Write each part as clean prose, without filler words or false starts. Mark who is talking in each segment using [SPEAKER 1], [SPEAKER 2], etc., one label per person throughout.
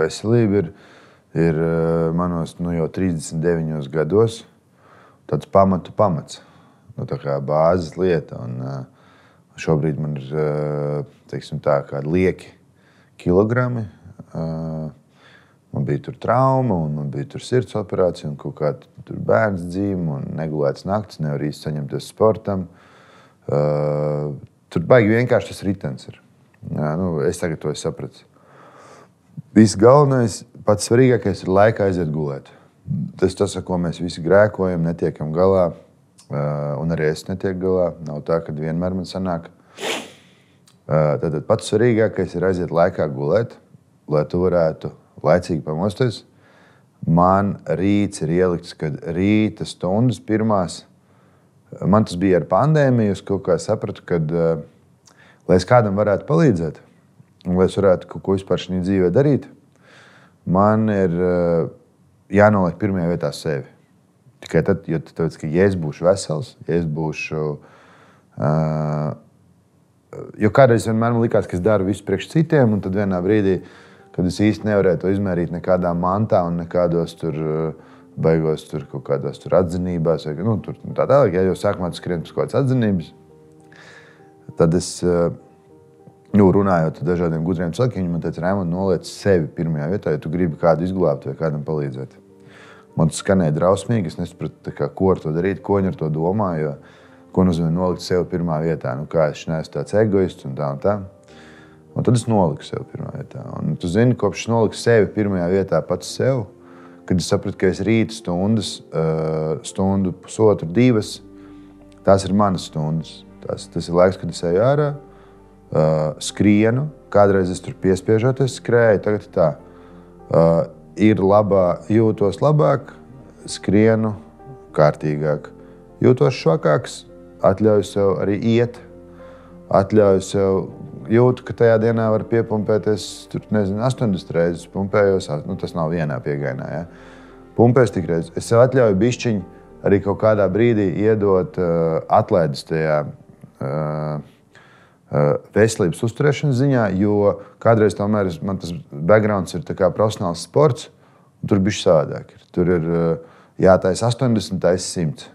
[SPEAKER 1] Veselība ir manos jau 39 gados tāds pamats. Tā kā bāzes lieta. Šobrīd man ir kādi lieki kilogrami. Man bija tur trauma, un man bija tur sirds operācija, un kaut kāda bērns dzīve, un negulēts naktis, nevar īsti saņemties sportam. Tur baigi vienkārši tas ritens ir. Es tagad to sapratu. Viss galvenais, pats svarīgākais ir laikā aiziet gulēt. Tas, ar ko mēs visi grēkojam, netiekam galā, un arī es netieku galā. Nav tā, ka vienmēr man sanāk. Tad pats svarīgākais ir aiziet laikā gulēt, lai tu varētu laicīgi pamosties. Man rīts ir ielikts, kad rīta stundas pirmās. Man tas bija ar pandēmiju, es kaut kā sapratu, kad, lai es kādam varētu palīdzēt, un lai es varētu kaut ko vispār šajā dzīvē darīt, man ir jānoliek pirmajā vietā sevi. Tikai tad, ja es būšu vesels, ja es būšu... Jo kādreiz vienmēr man likās, ka es daru visu priekš citiem, un tad vienā brīdī, kad es īsti nevarēju to izmērīt nekādā mantā un nekādos tur baigos tur kaut kādās tur atzinībās, vai tur tā tālāk, ja jau sākumā tu skrien pēc kaut kādas atzinības, tad es, runājot ar dažādiem gudriem cilvēkiem, viņi man teica, Raimond, noliec sevi pirmajā vietā, ja tu gribi kādu izglābt vai kādam palīdzēt. Man tas skanēja drausmīgi, es nesapratu, ko ar to darīt, ko viņi ar to domā, jo ko nozīmē nolikt sevi pirmā vietā, kā es neesmu tāds egoists un tā un tā. Un tad es noliku sevi pirmā vietā. Un tu zini, kopš es noliku sevi pirmajā vietā pats sev, kad es sapratu, ka es rīta stundu, pusotru, 2, tās ir manas stundas. Tas ir laiks, kad es eju ārā, skrienu, kādreiz es tur piespiežoties skrēju, tagad tā. Ir jūtos labāk, skrienu kārtīgāk. Jūtos švakāks, atļauju sev arī iet, atļauju sev, jūtu, ka tajā dienā var piepumpēties, tur, 80 reizes pumpējos, tas nav vienā piegājienā, ja. Pumpēs tik reizes. Es sev atļauju bišķiņu arī kaut kādā brīdī iedot atlaides tajā veselības uzturēšanas ziņā, jo kādreiz tomēr man tas backgrounds ir tā kā profesionāls sports, un tur bišķi savādāk ir. Tur ir jātais 80, tais 100.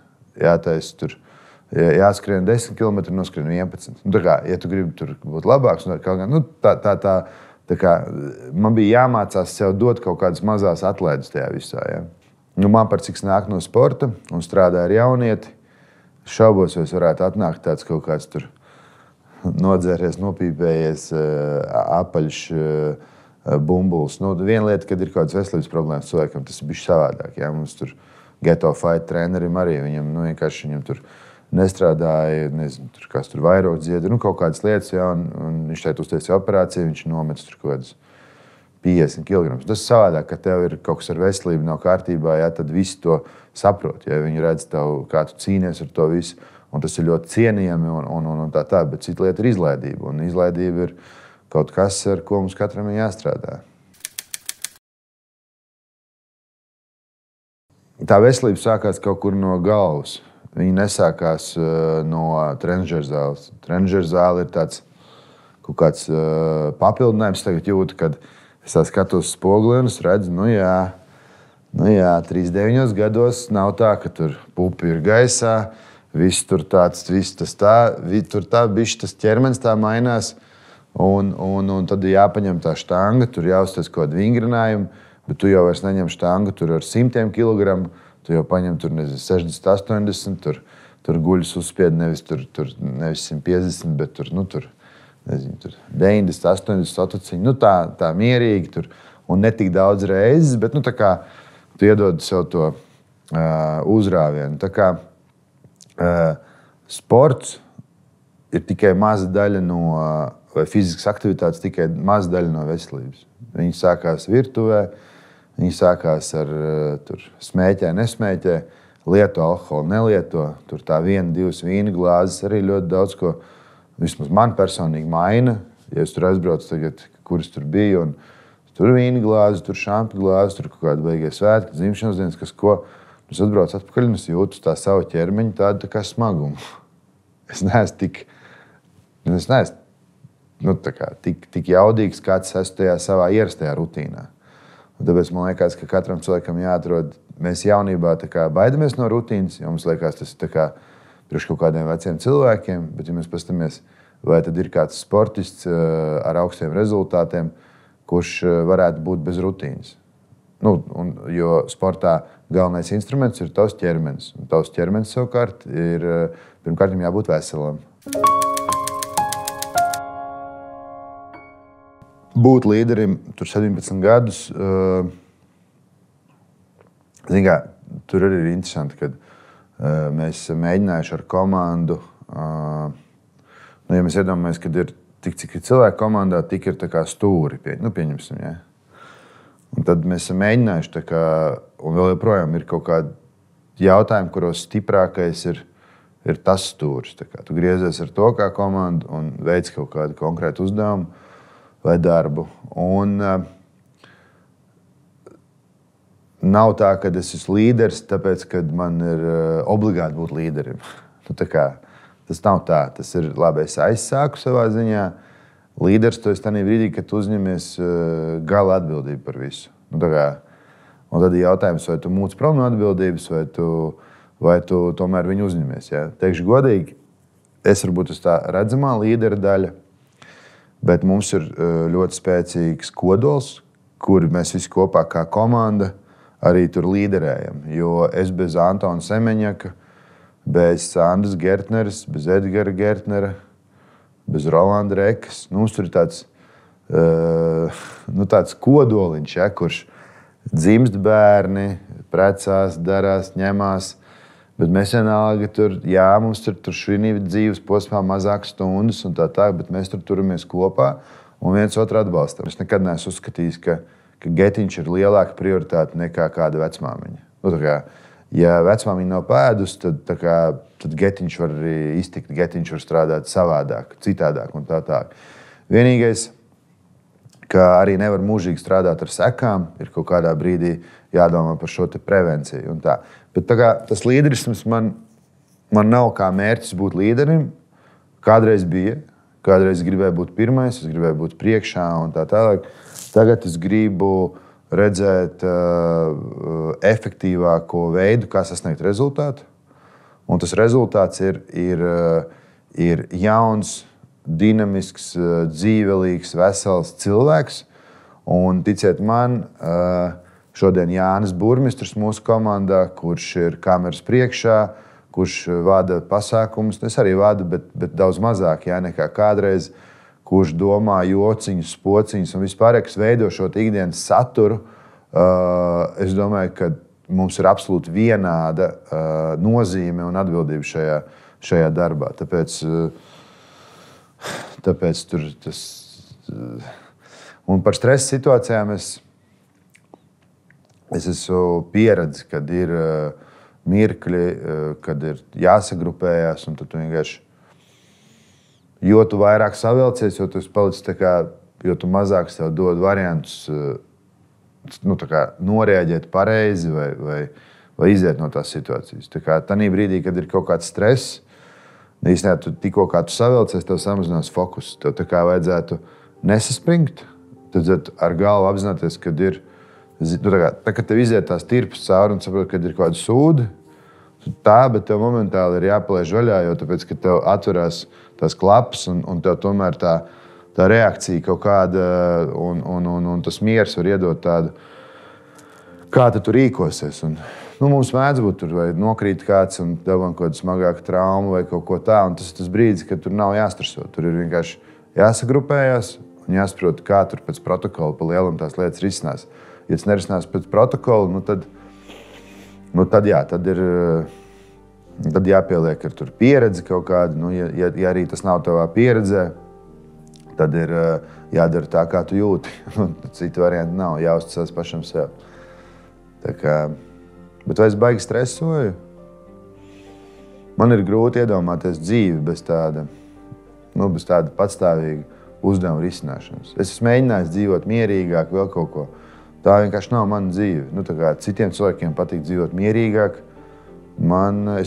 [SPEAKER 1] Jāskrien 10 km, noskrien 11. Ja tu gribi tur būt labāks, man bija jāmācās sev dot kaut kādas mazās atlaides tajā visā. Ja? Man par cik nāk no sporta un strādā ar jaunieti, šaubos, vai es varētu atnākt tāds kaut kāds tur nodzēries, nopīpējies, apaļš bumbuls. Viena lieta, kad ir kaut kādas veselības problēmas cilvēkam, tas ir bišķi savādāk. Ja? Mums tur Geto Fight trenerim arī, viņam tur nestrādāja, nezinu, kas tur vairāk dzieda, kaut kādas lietas, ja, un viņš šeit uztaisīja operāciju, viņš nomets tur kaut kādas 50 kg. Tas ir savādāk, ka tev ir kaut kas ar veselību nav kārtībā, ja, tad visi to saprot, ja viņi redz tev, kā tu cīnies ar to visu, un tas ir ļoti cienījami un tā, bet cita lieta ir izlaidība, un izlaidība ir kaut kas, ar ko mums katram ir jāstrādā. Tā veselība sākās kaut kur no galvas. Viņa nesākās no trenižera zāles. Trenižera zāle ir tāds kaut kāds papildinājums. Tagad jūtu, kad es skatos spoguli un es redzu, 39 gados nav tā, ka tur pupi ir gaisā, viss tur tāds, tur tā bišķi tas ķermenis tā mainās, un tad jāpaņem tā štanga, tur jāuztais kaut kādu vingrinājumu, bet tu jau vairs neņem štangu tur ar 100 kilogramu, tu jau paņem tur, 60, 80, tur guļus uzspied nevis 150, bet tur 90, 80 atociņi, tā mierīgi tur, un ne tik daudz reizes, bet tā kā tu iedod sev to uzrāvienu. Tā kā sports ir tikai maza daļa no, vai fiziskas aktivitātes tikai maza daļa no veselības. Viņi sākās virtuvē, viņi sākās ar smēķē, nesmēķē, lieto alkoholu, nelieto. Tur tā 1, 2 vīna glāzes arī ļoti daudz ko, vismaz man personīgi maina. Ja es tur aizbraucu tagad, kuras tur bija, un tur vīna glāzes, tur šampi glāzes, tur kaut kāda beigie svētki, dzimšanas dienas, kas ko. Es atbraucu atpakaļ un es jūtu tā savu ķermeņu tādu tā kā smagumu. Es neesmu tik jaudīgs, kāds esmu tajā savā ierastajā rutīnā. Un tāpēc man liekas, ka katram cilvēkam jāatrod. Mēs jaunībā baidamies no rutīnas, jo mums liekas, tas ir priekš kaut kādiem veciem cilvēkiem. Bet, ja mēs paskatāmies, vai tad ir kāds sportists ar augstiem rezultātiem, kurš varētu būt bez rutīnas. Jo sportā galvenais instruments ir tavs ķermenis. Un tavs ķermenis savukārt ir pirmkārt jābūt veselam. Būt līderim tur 17 gadus, tur arī ir interesanti, kad mēs esam mēģinājuši ar komandu. Ja mēs iedomājamies, ka ir tik, cik ir cilvēku komandā, tik ir stūri, pieņemsim, ja? Un tad mēs esam mēģinājuši, un vēl joprojām ir kaut kādi jautājumi, kuros stiprākais ir tas stūris. Tu griezies ar to kā komandu un veic kaut kādu konkrētu uzdevumu vai darbu. Un nav tā, ka es esmu līderis, tāpēc, ka man ir obligāti būt līderim. Tas nav tā. Tas ir labi, es aizsāku savā ziņā. Līderis tu esi tajā brīdī, kad tu uzņemies gala atbildību par visu. Un tad ir jautājums, vai tu mūc prom no atbildības, vai tu tomēr viņu uzņemies. Ja? Teikšu godīgi, es varbūt esmu tā redzamā līdera daļa, bet mums ir ļoti spēcīgs kodols, kur mēs visi kopā kā komanda arī tur līderējam. Jo es bez Antona Semeņaka, bez Sandras Gertneres, bez Edgara Gertnera, bez Rolanda Rekas. Mums tur ir tāds kodoliņš, ja, kurš dzimst bērni, precās, darās, ņemās. Bet mēs vienalga mums tur šī dzīves posmā mazāk stundas un tā, bet mēs tur turamies kopā un viens otru atbalstam. Es nekad neesmu uzskatījis, ka getiņš ir lielāka prioritāte nekā kāda vecmāmiņa. Ja vecmāmiņa nav pēdus, tad getiņš var arī iztikt, getiņš var strādāt savādāk, citādāk un tā. Vienīgais, ka arī nevar mūžīgi strādāt ar sekām, ir kaut kādā brīdī jādomā par šo prevenciju un tā. Bet tas līderisms man nav kā mērķis būt līderim. Kādreiz bija, kādreiz gribēju būt pirmais, es gribēju būt priekšā un tā tālāk. Tagad es gribu redzēt efektīvāko veidu, kā sasniegt rezultātu. Un tas rezultāts ir jauns, dinamisks, dzīvelīgs, vesels cilvēks. Un ticiet man, šodien Jānis Burmistrs mūsu komandā, kurš ir kameras priekšā, kurš vada pasākumus. Es arī vadu, bet daudz mazāk nekā kādreiz. Kurš domā jociņus, pociņus un vispār, kas veido šo ikdienas saturu. Es domāju, ka mums ir absolūti vienāda nozīme un atbildība šajā darbā. Tāpēc tur tas... Un par stresa situācijām es esmu pieredzis, kad ir mirkļi, kad ir jāsagrupējās, un tad tu vienkārši, jo tu vairāk savelcies, jo tu palici jo tu mazāk sev dod variantus norēģēt pareizi vai iziet no tās situācijas. Tanī brīdī, kad ir kaut kāds stress, īstenībā tikko kā tu savelcies, tev samazinās fokus. Tev vajadzētu nesaspringt, tad ar galvu apzināties, kad ir kad tev iziet tās tirpas cauri un saprot, kad ir kaut kāda sūda, bet tev momentāli ir jāpalaiž vaļā, jo tāpēc, ka tev atverās tās klapas un tev tomēr tā reakcija kaut kāda un tas miers var iedot tādu, kā tu rīkosies. Mums mēdz būt tur, vai nokrīt kāds un tev kaut kāda smagāka trauma vai kaut ko tā, un tas ir tas brīdis, kad tur nav jāstreso. Tur ir vienkārši jāsagrupējās un jāsaprot, kā tur pēc protokola pa lielam tās lietas risinās. Ja tas nerisinās pēc protokola, tad jāpieliek ar tur pieredzi kaut kādu. Ja arī tas nav tavā pieredzē, tad ir jādara tā, kā tu jūti. Citu variantu nav, jāuzticas pašam sev. Bet vai es baigi stresoju? Man ir grūti iedomāties dzīvi bez tāda patstāvīga uzdevuma risināšanas. Es esmu mēģinājis dzīvot mierīgāk, vēl kaut ko. Tā vienkārši nav mana dzīve. Citiem cilvēkiem patīk dzīvot mierīgāk. Man ir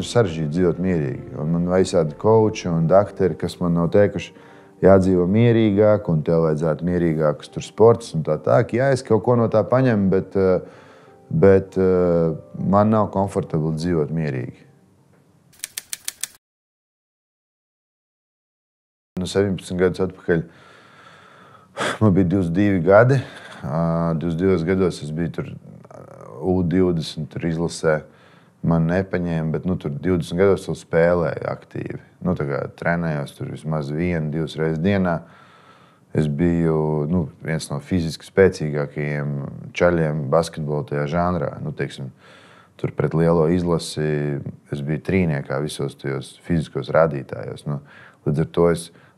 [SPEAKER 1] sarežģīti dzīvot mierīgi. Un man visādi koči un dakteri, kas man nav teikuši, jādzīvo mierīgāk, un tev vajadzētu mierīgākus tur sports un tā. Jā, es kaut ko no tā paņemu, bet man nav komfortabli dzīvot mierīgi. No 17 gadus atpakaļ man bija 22 gadi. 22 gados es biju tur U20 tur izlasē. Man nepaņēma, bet tur 20 gados vēl spēlēju aktīvi. Trenējos tur vismaz 1-2 reizes dienā. Es biju viens no fiziski spēcīgākajiem čaļiem basketbolā tajā žanrā. Tur pret lielo izlasi es biju trīniekā visos tajos fiziskos rādītājos. Līdz ar to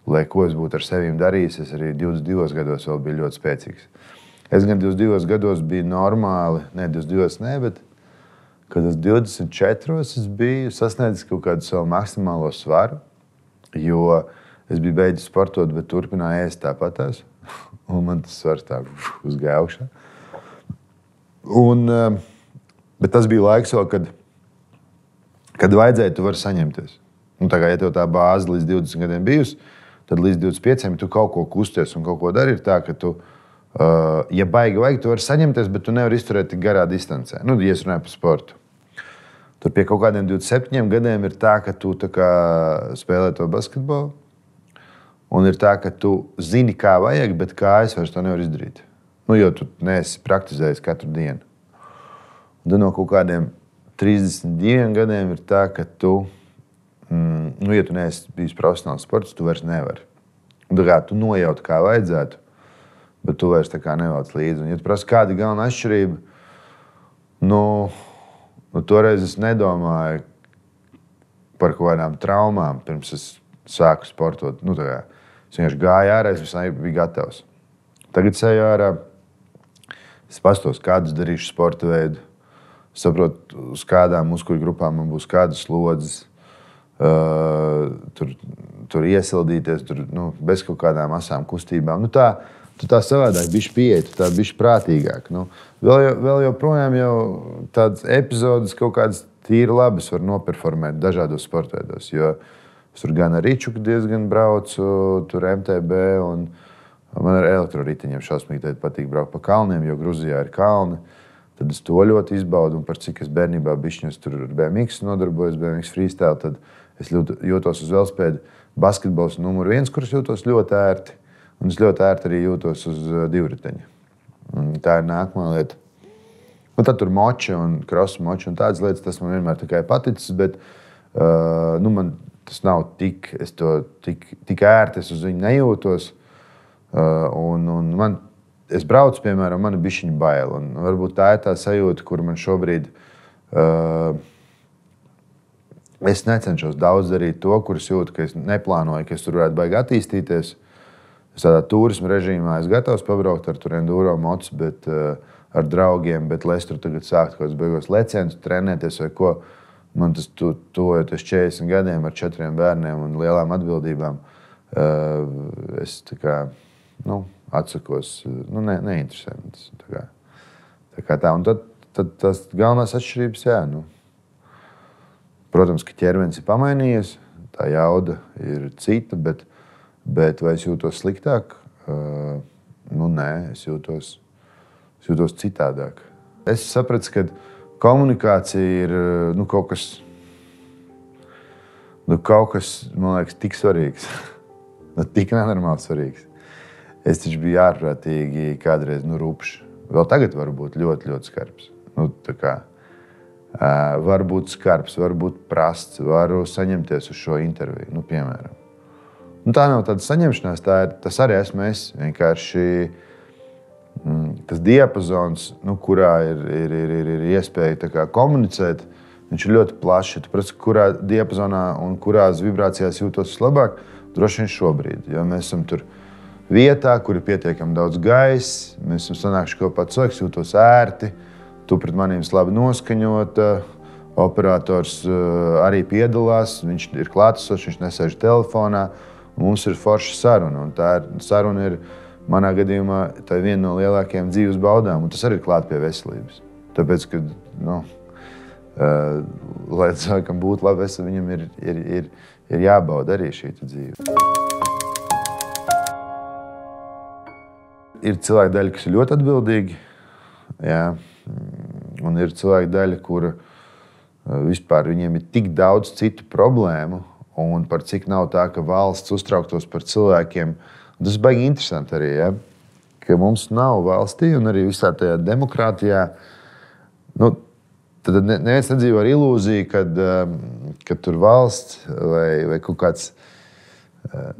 [SPEAKER 1] lai ko es būtu ar sevīm darījis, es arī 22 gados vēl biju ļoti spēcīgs. Es gan 22 gados biju normāli, 22 ne, bet kad es 24 es biju sasniedzis kaut kādu savu maksimālo svaru, jo es biju beidzis sportot, bet turpināju ēst tāpatās. Un man tas svars tā uzgāja augšā. Bet tas bija laiks vēl, kad vajadzēja, tu vari saņemties. Ja tev tā bāze līdz 20 gadiem bijusi, tad līdz 25 tu kaut ko kusties un kaut ko dari. Ir tā, ka tu, ja baigi vajag, tu vari saņemties, bet tu nevari izturēt tik garā distancē. Ja es runāju par sportu. Tur pie kaut kādiem 27 gadiem ir tā, ka tu tā kā spēlē to basketbolu. Un ir tā, ka tu zini, kā vajag, bet kājas vairs to nevar izdarīt. Jo tu neesi praktizējis katru dienu. Un tad no kaut kādiem 32 gadiem ir tā, ka tu, ja tu neesi bijis profesionāls sports, tu vairs nevari. Tu nojauti, kā vajadzētu, bet tu vairs tā kā nevelc līdzi. Un, ja tu prasi, kāda ir galvenā atšķirība, toreiz es nedomāju par kaut kādām traumām, pirms es sāku sportot. Es vienkārši gāju ārā, es visai biju gatavs. Tagad eju ārā, es pastos, kādus darīšu sporta veidu, saprotu, uz kādām muskuļu grupām man būs kādas slodzes, tur iesildīties, bez kaut kādām asām kustībām. Tu tā savādāk bišķi pieeja, tu tā bišķi prātīgāk. Vēl joprojām jau tādas epizodes kaut kādas tīri labas var noperformēt dažādos sportveidos, jo es tur gan ar Ričuku diezgan braucu, tur MTB, un man ar elektroritiņiem šausmīgi patīk braukt pa kalniem, jo Gruzijā ir kalni. Tad es to ļoti izbaudu, un par cik es bērnībā bišķiņos tur ar BMX nodarbojos, BMX freestyle, tad es jūtos uz velospēdu basketbols numur 1, kur es jūtos ļoti ērti, un es ļoti ērti arī jūtos uz divriteņa. Tā ir nākamā lieta. Un tad tur moči un krosu moči un tādas lietas, tas man vienmēr tikai paticis, bet man tas nav tik ērti, es uz viņu nejūtos. Es braucu, piemēram, man ir bišķiņa baila. Un varbūt tā ir tā sajūta, kur man šobrīd es necenšos daudz darīt to, kur es jūtu, ka es neplānoju, ka es tur varētu baigi attīstīties. Es tādā turisma režīmā esmu gatavs pabraukt ar tur enduro mocs, bet ar draugiem, bet lai es tur tagad sāktu kaut kādus beigos lecienus, trenēties vai ko. Man tas tuvojoties 40 gadiem ar 4 bērniem un lielām atbildībām. Es tā kā, atsakos, neinteresē man tas. Tā kā tā. Un tad tas galvenās atšķirības, jā. Protams, ka ķermenis ir pamainījies, tā jauda ir cita, bet vai es jūtos sliktāk? Nē, es jūtos citādāk. Es sapratu, ka komunikācija ir kaut kas, man liekas, tik svarīgs. Tik nenormāli svarīgs. Es taču biju ārprātīgi kādreiz rupšs. Vēl tagad var būt ļoti, ļoti skarbs. Var būt skarbs, var būt prasts, varu saņemties uz šo interviju, piemēram. Tā nav tāda saņemšanās, tas arī esmu es. Vienkārši tas diapazons, kurā ir iespēja komunicēt, viņš ir ļoti plašs. Tu prasi, kurā diapazonā un kurās vibrācijās jūtos vislabāk, droši vien šobrīd. Jo mēs esam tur vietā, kur ir pietiekami daudz gaisa, mēs esam sanākuši kopā cilvēks, jūtos ērti, tu pret maniem labi noskaņota, operators arī piedalās, viņš ir klātesošs, viņš nesēž telefonā, mums ir forša saruna. Un tā saruna ir, manā gadījumā, tā ir viena no lielākajām dzīves baudām, un tas arī ir klāt pie veselības. Tāpēc, ka, lai cilvēkam būtu labi veselība, viņam ir jābauda arī šī dzīve. Ir cilvēku daļa, kas ir ļoti atbildīgi, jā, un ir cilvēku daļa, kura vispār viņiem ir tik daudz citu problēmu, un par cik nav tā, ka valsts uztrauktos par cilvēkiem. Tas ir baigi interesanti arī, ja? Ka mums nav valstī un arī visā tajā demokrātijā. Tad neviens nedzīvo ar ilūziju, kad tur valsts vai kaut kāds.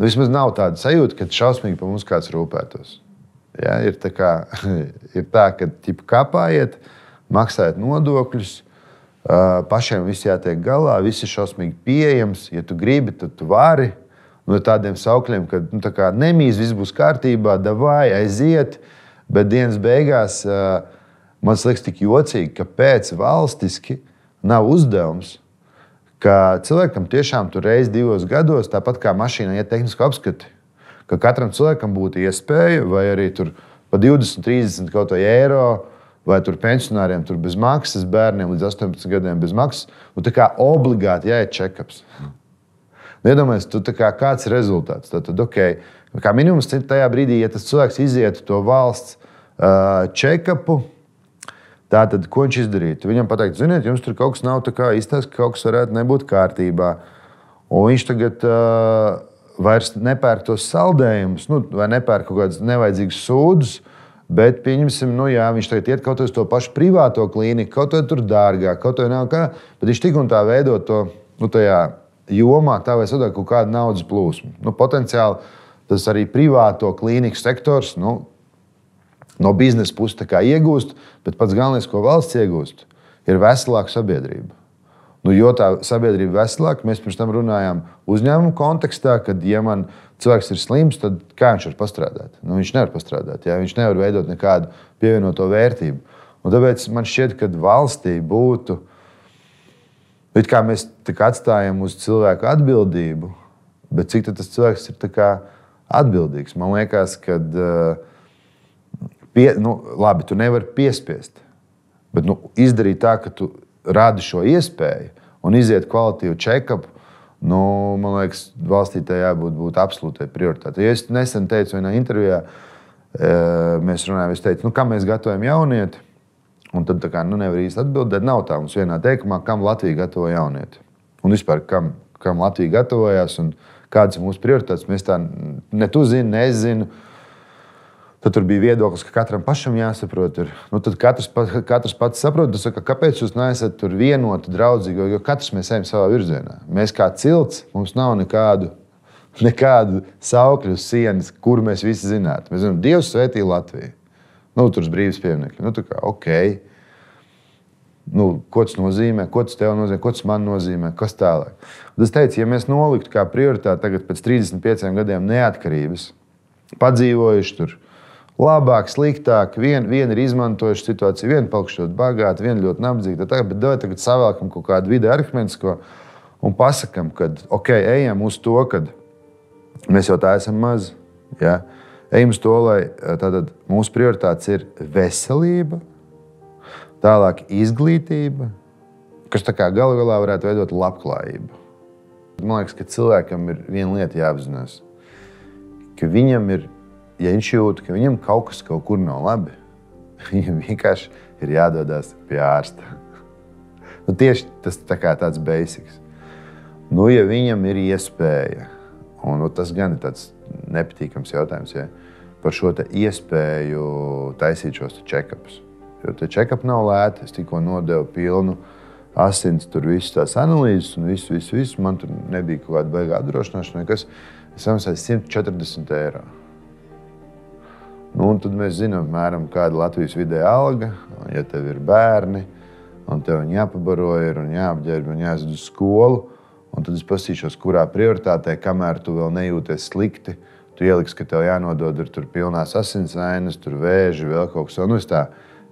[SPEAKER 1] Vismaz nav tāda sajūta, ka šausmīgi par mums kāds rūpētos. Ja? Ir tā, ka kāpājiet, maksājiet nodokļus, pašiem viss jātiek galā, viss ir šausmīgi pieejams. Ja tu gribi, tad tu vari. No tādiem saukļiem, ka nemīz, viss būs kārtībā, davai, aiziet, bet dienas beigās man liekas tik jocīgi, ka pēc valstiski nav uzdevums, ka cilvēkam tiešām tur reiz 2 gados, tāpat kā mašīnai iet tehnisku apskati, ka katram cilvēkam būtu iespēja, vai arī tur pa 20, 30 kaut vai eiro, vai tur pensionāriem tur bez maksas, bērniem līdz 18 gadiem bez maksas, un tā kā obligāti jāiet check-ups. Iedomājies, kāds ir rezultāts. Tad, kā minimums tajā brīdī, ja tas cilvēks izietu to valsts check-upu, tātad, ko viņš izdarītu? Viņam pateikt, ziniet, jums tur kaut kas nav tā kā izstāsts, ka kaut kas varētu nebūt kārtībā. Un viņš tagad vairs nepērk tos saldējumus, vai nepērk kaut kādus nevajadzīgus sūdus, bet pieņemsim, viņš tagad iet kaut uz to pašu privāto klīniku, kaut vai tur dārgāk, kaut vai nav kā, bet viņš tik un tā veido to, tajā jomā tā vai sadāk kaut kādu naudas plūsmu. Potenciāli tas arī privāto klīniku sektors no biznesa puses iegūst, bet pats galvenais, ko valsts iegūst, ir veselāka sabiedrība. Jo tā sabiedrība veselāka, mēs pirms tam runājām uzņēmumu kontekstā, kad, ja man cilvēks ir slims, tad kā viņš var pastrādāt? Viņš nevar pastrādāt, ja? Viņš nevar veidot nekādu pievienoto vērtību. Un tāpēc man šķiet, ka valstī būtu it kā mēs atstājam uz cilvēku atbildību, bet cik tas cilvēks ir atbildīgs? Man liekas, ka labi, tu nevari piespiest, bet izdarīt tā, ka tu rādi šo iespēju un iziet kvalitīvu check-up, man liekas, valstī tā jābūt absolūtai prioritātei. Ja es nesen teicu vienā intervijā, mēs runājām, es teicu, kā mēs gatavojam jaunieti, un tad nevar īsti atbildēt. Nav tā mums vienā teikumā, kam Latvija gatavo jaunieti. Un vispār, kam Latvija gatavojās un kādas ir mūsu prioritātes. Mēs tā ne tu zini, ne es zinu. Tad tur bija viedoklis, ka katram pašam jāsaprot. Tad katrs pats saprot, saka, kāpēc jūs neesat tur vienoti, draudzīgi, jo katrs mēs ejam savā virzienā. Mēs kā cilts, mums nav nekādu saukļu uz sienas, kur mēs visi zinātu. Mēs zinām, Dievs svētī Latviju. Tur ir brīvs pieminekļi. Ko tas nozīmē? Ko tas tev nozīmē? Ko tas man nozīmē? Kas tālāk? Es teicu, ja mēs noliktu kā prioritāti tagad pēc 35 gadiem neatkarības, padzīvojuši tur labāk, sliktāk, viena ir izmantojuši situāciju, viena palikuši bagāti, viena ļoti nabadzīga, bet tagad savēlkam kaut kādu vidi arhimētisko un pasakam, ka ejam uz to, kad mēs jau tā esam mazi. Ja? Ejam uz to, lai tātad mūsu prioritātes ir veselība, tālāk izglītība, kas galu galā varētu veidot labklājību. Man liekas, ka cilvēkam ir viena lieta jāapzinās, ka viņam ir, ja viņš jūt, ka viņam kaut kas kaut kur nav labi, viņam vienkārši ir jādodas pie ārsta. Tieši tas tāds basics. Ja viņam ir iespēja, un tas gan ir tāds nepatīkams jautājums, ja, par šo iespēju taisīt šos check-upus. Jo tie check-up nav lēti. Es tikko nodevu pilnu asins, tur visas tās analīzes un visu. Man tur nebija kaut kāda baigā apdrošināšana. Es samaksāju 140 eiro. Un tad mēs zinām, mēram, kāda Latvijas vidēja alga. Ja tev ir bērni, un tev viņi jāpabaro ir, un jāapģērb, un jāizdod uz skolu, un tad es pasīšos, kurā prioritātē, kamēr tu vēl nejūties slikti, tu ieliksi, ka tev jānodod ir tur pilnās asinsainas, tur vēži, vēl kaut kas.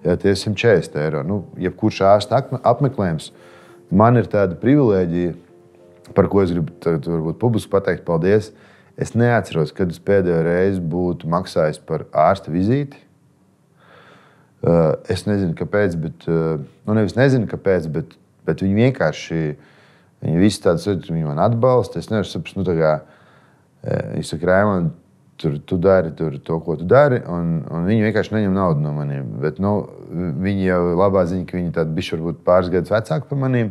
[SPEAKER 1] Ja tie ir 140 eiro. Jebkurš ārsta apmeklējums, man ir tāda privilēģija, par ko es gribu varbūt publiski pateikt paldies. Es neatceros, kad es pēdējo reizi būtu maksājis par ārsta vizīti. Es nezinu, kāpēc, nevis nezinu, kāpēc, bet viņi vienkārši, viņi visi tādas, viņi man atbalsta. Es nevaru saprast, viņi saka, Raimond, tu dari to, ko tu dari, un viņi vienkārši neņem naudu no maniem. Bet, viņi jau labā ziņa, ka viņi tādi bišķi varbūt pāris gadus vecāki par maniem,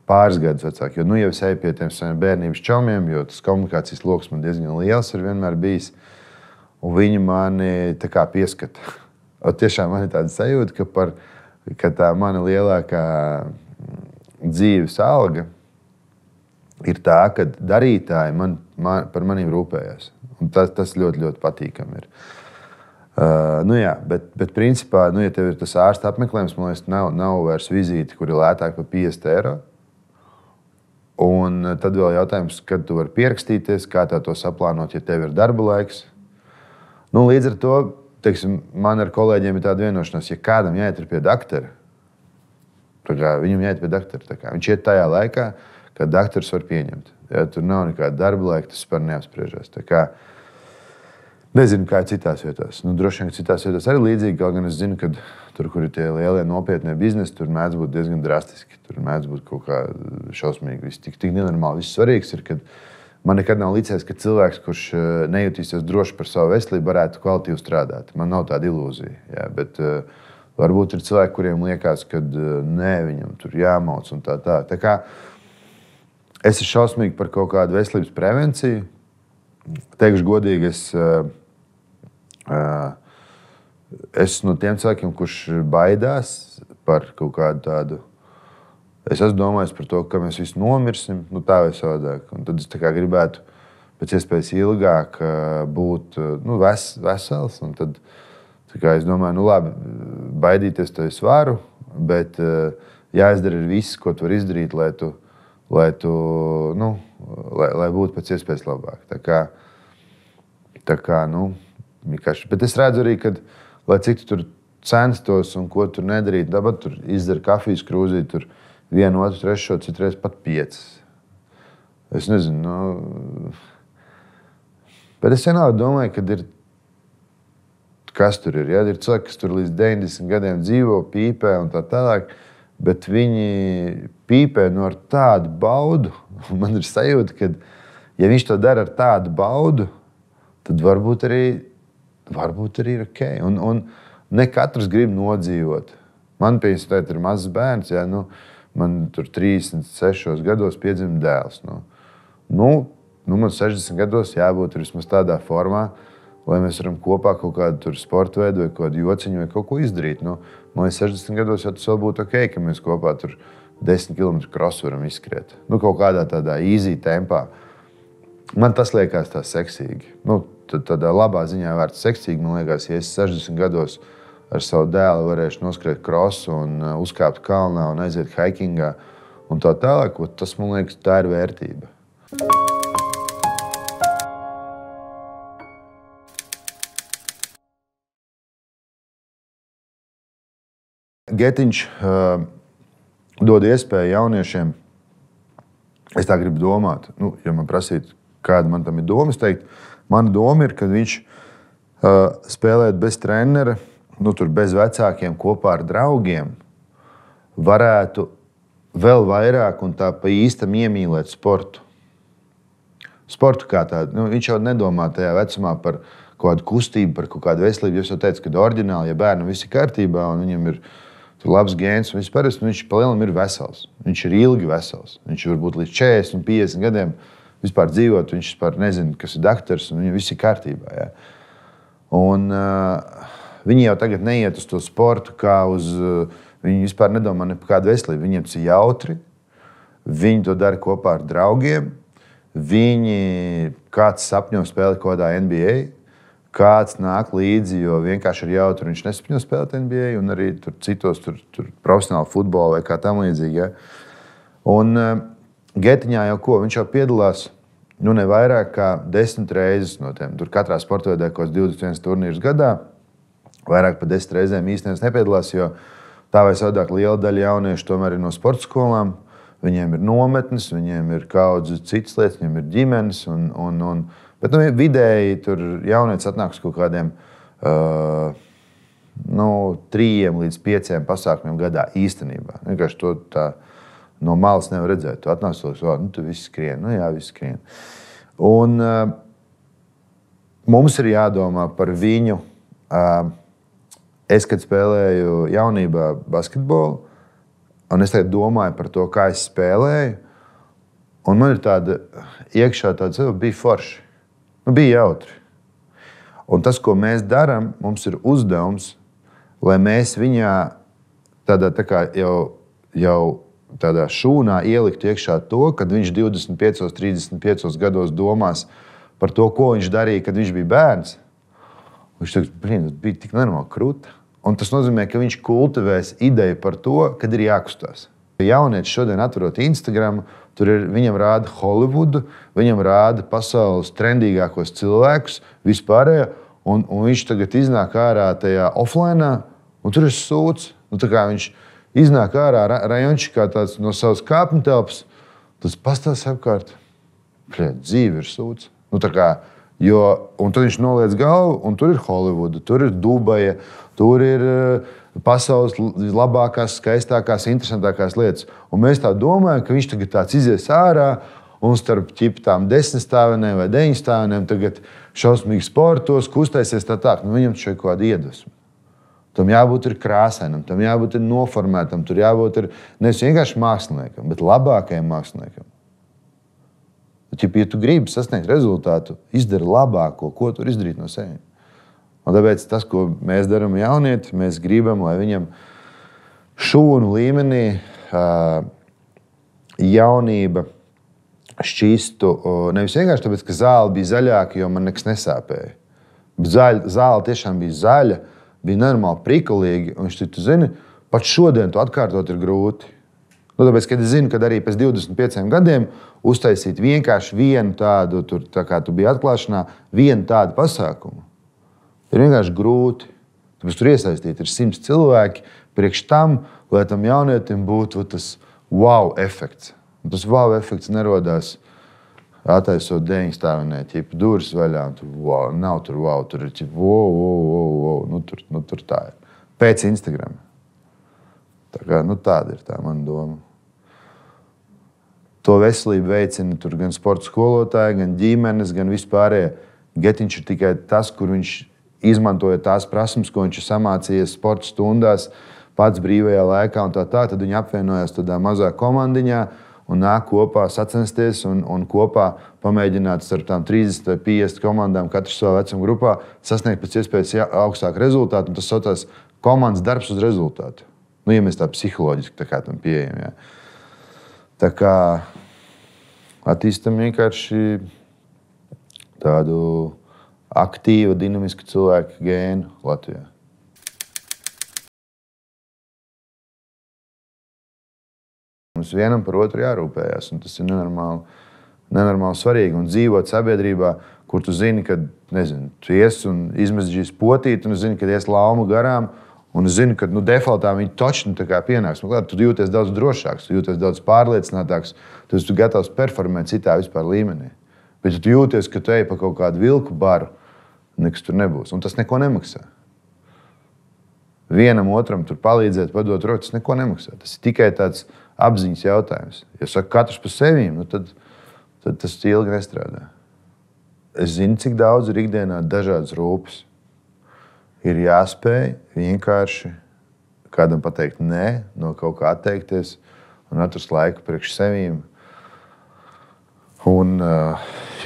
[SPEAKER 1] pāris gadus vecāki, jo jau es eju pie tiem saviem bērnības čomiem, jo tas komunikācijas loks man diezgan liels ir vienmēr bijis, un viņi mani tā kā pieskata. Un tiešām man ir tāda sajūta, ka tā mana lielākā dzīves alga ir tā, ka darītāji par maniem rūpējās. Un tas ļoti, ļoti patīkami ir. Jā, bet principā, ja tev ir tas ārsta apmeklējums, man liekas, nav vairs vizīte, kur ir lētāk par 50 eiro. Un tad vēl jautājums, kad tu vari pierakstīties, kā tā to saplānot, ja tev ir darba laiks. Līdz ar to, teiksim, man ar kolēģiem ir tāda vienošanās, ja kādam jāiet pie doktora, viņam jāiet pie doktora. Viņš iet tajā laikā, kad doktors var pieņemt. Ja, tur nav nekāda darba laika, tas par neapspriežās. Nezinu, kā ir citās vietās. Droši vien, ka citās vietās arī līdzīgi, kaut gan es zinu, ka tur, kur ir tie lielie nopietnie biznesi, tur mēdz būt diezgan drastiski. Tur mēdz būt kaut kā šausmīgi. Tik nenormāli. Viss svarīgs ir, ka man nekad nav licies, ka cilvēks, kurš nejutīsies droši par savu veselību, varētu kvalitīvi strādāt. Man nav tāda ilūzija. Ja, bet varbūt ir cilvēki, kuriem liekas, ka nē, viņam tur jāmauc un tā. Tā kā es esmu šausmīgi par kaut kādu veselības prevenciju. Teikšu godīgi, es no tiem cilvēkiem, kurš baidās par kaut kādu tādu. Es esmu domājis par to, ka mēs visi nomirsim, tā vai savādāk. Un tad es tā kā gribētu pēc iespējas ilgāk būt vesels. Un tad es domāju, labi, baidīties to es varu, bet jāizdara viss, ko tu vari izdarīt, lai būtu pēc iespējas labāk. Tā kā, vienkārši. Bet es redzu arī, ka, lai cik tu tur censtos un ko tur nedarīt, dabat tur izdara kafijas krūzī, tur 1, 2, 3, citreiz pat 5. Es nezinu, bet es vienalga domāju, ka ir, kas tur ir. Ja? Ir cilvēki, kas tur līdz 90 gadiem dzīvo, pīpē un tā tālāk, bet viņi pīpē ar tādu baudu. Man ir sajūta, ka, ja viņš to dara ar tādu baudu, tad varbūt arī ir ok. Un ne katrs grib nodzīvot. Man, piemēram, ir mazs bērns, ja, man tur 36 gados piedzima dēls. Man 60 gados jābūt vismaz tādā formā, lai mēs varam kopā kaut kādu sporta veidu vai kaut kādu jociņu vai kaut ko izdarīt. Man 60 gados jau tas vēl būtu ok, ka mēs kopā tur 10 km krosu varam izskriet. Kaut kādā tādā easy tempā. Man tas liekas tā seksīgi. Tādā labā ziņā vērts seksīgi. Man liekas, ja es 60 gados ar savu dēlu varēšu noskriet krosu un uzkāpt kalnā un aiziet hikingā un tā tālāk, tas, man liekas, tā ir vērtība. Getiņš dod iespēju jauniešiem, es tā gribu domāt, ja man prasītu, kāda man tam ir doma, es teiktu, mana doma ir, kad viņš spēlēt bez trenera, tur bez vecākiem kopā ar draugiem, varētu vēl vairāk un tā pa īstam iemīlēt sportu. Sportu kā tādu. Viņš jau nedomā tajā vecumā par kaut kādu kustību, par kaut kādu veselību. Es jau teicu, ka oriģināli, ja bērnam viss ir kārtībā un viņam ir labs gēns un vispār, viņš pa lielam ir vesels. Viņš ir ilgi vesels. Viņš varbūt līdz 40 un 50 gadiem vispār dzīvot, viņš vispār nezina, kas ir daktars un viņam viss ir kārtībā. Ja? Un viņi jau tagad neiet uz to sportu kā uz... Viņi vispār nedomā ne par kādu veselību. Viņiem tas ir jautri. Viņi to dara kopā ar draugiem. Kāds sapņo spēlēt kaut kādā NBA. Kāds nāk līdzi, jo vienkārši ir jautri. Viņš nesapņo spēlēt NBA un arī tur citos tur profesionāli futbolu vai kā tam līdzīgi. Ja? Un Getiņā jau ko? Viņš jau piedalās ne vairāk kā 10 reizes no tiem. Tur katrā sporta veidā kaut kāds 21 turnīrus gadā. Vairāk par 10 reizēm īstenībā nepiedalās, jo tā vai savādāk liela daļa jauniešu tomēr ir no sporta skolām. Viņiem ir nometnes, viņiem ir kaudz citas lietas, viņiem ir ģimenes. Bet vidēji tur jaunietis atnāks kaut kādiem 3 līdz 5 pasākumiem gadā īstenībā. Vienkārši to tā no malas nevar redzēt. Tu atnāc to, tu viss skrien. Jā, viss skrien. Un mums ir jādomā par viņu. Es, kad spēlēju jaunībā basketbolu, un es tagad domāju par to, kā es spēlēju, un man ir tāda iekšā tāda, bija forši. Bija jautri. Un tas, ko mēs darām, mums ir uzdevums, lai mēs viņā tādā tā kā jau tādā šūnā ieliktu iekšā to, kad viņš 25, 35 gados domās par to, ko viņš darīja, kad viņš bija bērns. Viņš teiks, tas bija tik nenormāli krūta. Un tas nozīmē, ka viņš kultivēs ideju par to, kad ir jākustās. Jaunietis šodien atverot Instagram, viņam rāda Hollywoodu, viņam rāda pasaules trendīgākos cilvēkus, vispārējo, un viņš tagad iznāk ārā tajā offline, un tur ir sūds. Tā kā viņš iznāk ārā rajončikā tāds no savas kāpņu telpas, tas pastāsta apkārt. Dzīve ir sūds. Un tad viņš noliec galvu, un tur ir Hollywooda, tur ir Dubaja, tur ir pasaules labākās, skaistākās, interesantākās lietas. Un mēs tā domājam, ka viņš tagad tāds izies ārā un starp ķiptām 10 stāvenēm vai 9 stāvenēm tagad šausmīgi sportos, kustēsies tā. Viņam taču ir kaut kāda iedvesma. Tam jābūt ir krāsainam, tam jābūt ir noformētam, tur jābūt ir nevis vienkārši māksliniekam, bet labākajam māksliniekam. Ja tu gribi sasniegt rezultātu, izdari labāko, ko tu izdarīt no sevis. Un tāpēc tas, ko mēs darām jaunieti, mēs gribam, lai viņam šūnu līmenī jaunība šķistu, nevis vienkārši tāpēc, ka zāle bija zaļāka, jo man nekas nesāpēja. Zāle tiešām bija zaļa, bija normāli prikulīgi, un tu zini, pat šodien to atkārtot ir grūti. Tāpēc, kad es zinu, ka arī pēc 25 gadiem uztaisīt vienkārši vienu tādu, tā kā tu biji atklāšanā, vienu tādu pasākumu, ir vienkārši grūti. Tāpēc tur iesaistīt ir 100 cilvēki priekš tam, lai tam jaunietim būtu tas wow efekts. Un tas wow efekts nerodās attaisot 9 stāvenē, durvis vaļā, un tur wow, nav tur wow, tur ir wow, tur tā ir. Pēc Instagram. Tāda ir tā mana doma. To veselību veicina tur gan sporta skolotāji, gan ģimenes, gan vispārējie. Getiņš ir tikai tas, kur viņš izmantoja tās prasmes, ko viņš ir samācījies sporta stundās, pats brīvajā laikā un tā. Tad viņi apvienojās tādā mazā komandiņā un nāk kopā sacensties un kopā pamēģināt starp tām 30 vai 50 komandām, katru savā vecuma grupā, sasniegt pēc iespējas augstāku rezultātu, un tas saucās komandas darbs uz rezultātu. Ja mēs tā psiholoģiski tam pieejam. Ja. Tā kā attīstam vienkārši tādu aktīvu, dinamisku cilvēku gēnu Latvijā. Mums vienam par otru jārūpējās, un tas ir nenormāli svarīgi. Un dzīvot sabiedrībā, kur tu zini, ka tu ies un izmezģīs potīt, un zini, ka ies laumu garām, un es zinu, ka defaultā viņi taču pienāks. Tu jūties daudz drošāks, tu jūties daudz pārliecinātāks, tu esi gatavs performēt citā vispār līmenī. Bet ja tu jūties, ka tu ej pa kaut kādu vilku baru, nekas tur nebūs. Un tas neko nemaksā. Vienam otram tur palīdzēt, padot roku, tas neko nemaksā. Tas ir tikai tāds apziņas jautājums. Ja saka katrs pa sevīm, tad tas ilgi nestrādā. Es zinu, cik daudz ir ikdienā dažādas rūpes. Ir jāspēj vienkārši kādam pateikt nē, no kaut kā atteikties un atrast laiku priekš sevīm. Un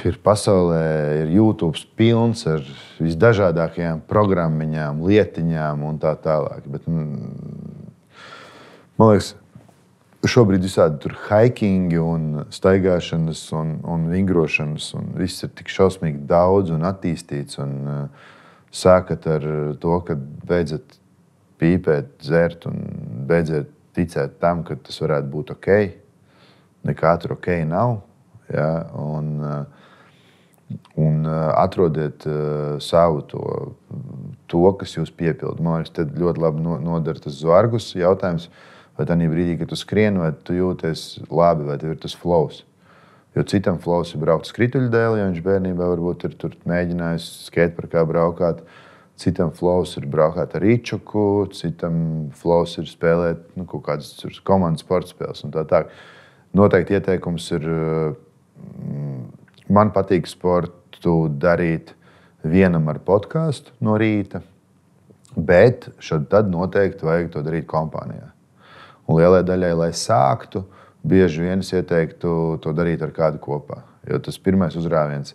[SPEAKER 1] ir pasaulē, ir YouTube pilns ar visdažādākajām programmiņām, lietiņām un tā tālāk. Bet, man liekas, šobrīd visādi tur hikingi un staigāšanas un vingrošanas un viss ir tik šausmīgi daudz un attīstīts un sākat ar to, ka beidzat pīpēt, dzert un beidzat ticēt tam, ka tas varētu būt ok. Nekā tur ok nav. Ja? Un atrodiet savu to, kas jūs piepilda. Man liekas, tad ļoti labi nodara tas zvargus jautājums, vai tādā brīdī, kad tu skrien, vai tu jūties labi, vai tev ir tas flows. Jo citam flows ir braukt skrituļu dēļ, ja viņš bērnībā varbūt ir tur mēģinājis skateparkā braukāt. Citam flows ir braukāt ar rīčuku, citam flows ir spēlēt kaut kādas komandas sporta spēles un tā. Noteikti ieteikums ir, man patīk sportu darīt vienam ar podkāstu no rīta, bet tad noteikti vajag to darīt kompānijā. Un lielai daļai, lai sāktu, bieži vien es ieteiktu to darīt ar kādu kopā. Jo tas pirmais uzrāviens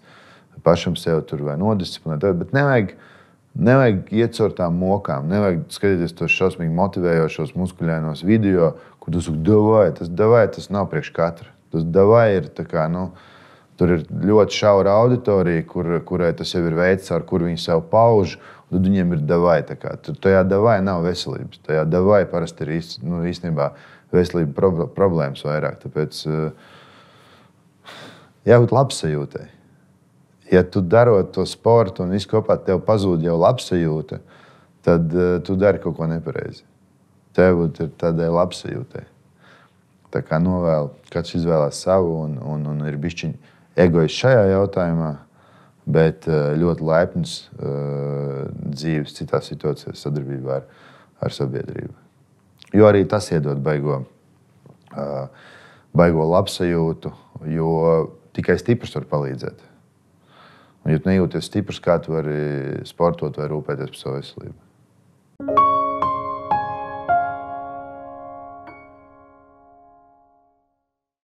[SPEAKER 1] pašam sev tur vai nodisciplinēt, bet nevajag iet caur tām mokām, nevajag skatīties tos šausmīgi motivējošos muskuļainos video, kur tu saki, tas nav priekš katra. Tas davai ir tā kā, tur ir ļoti šaura auditorija, kurai tas jau ir veids, ar kuru viņi sev pauž, un tad viņiem ir davai. Tajā davai nav veselības. Tajā davai parasti ir īstenībā veselība problēmas vairāk. Tāpēc jābūt labsajūtai. Ja tu darot to sportu un visu kopā tev pazūd jau labsajūta, tad tu dari kaut ko nepareizi. Tev ir tādai labsajūtai. Tā kā novēlu, kāds izvēlās savu un ir bišķiņ egoists šajā jautājumā, bet ļoti laipns dzīves citās situācijās sadarbībā ar sabiedrību. Jo arī tas iedod baigo labsajūtu, jo tikai stiprs var palīdzēt. Un, ja tu nejūties stiprs, kā tu vari sportot vai rūpēties par savu veselību?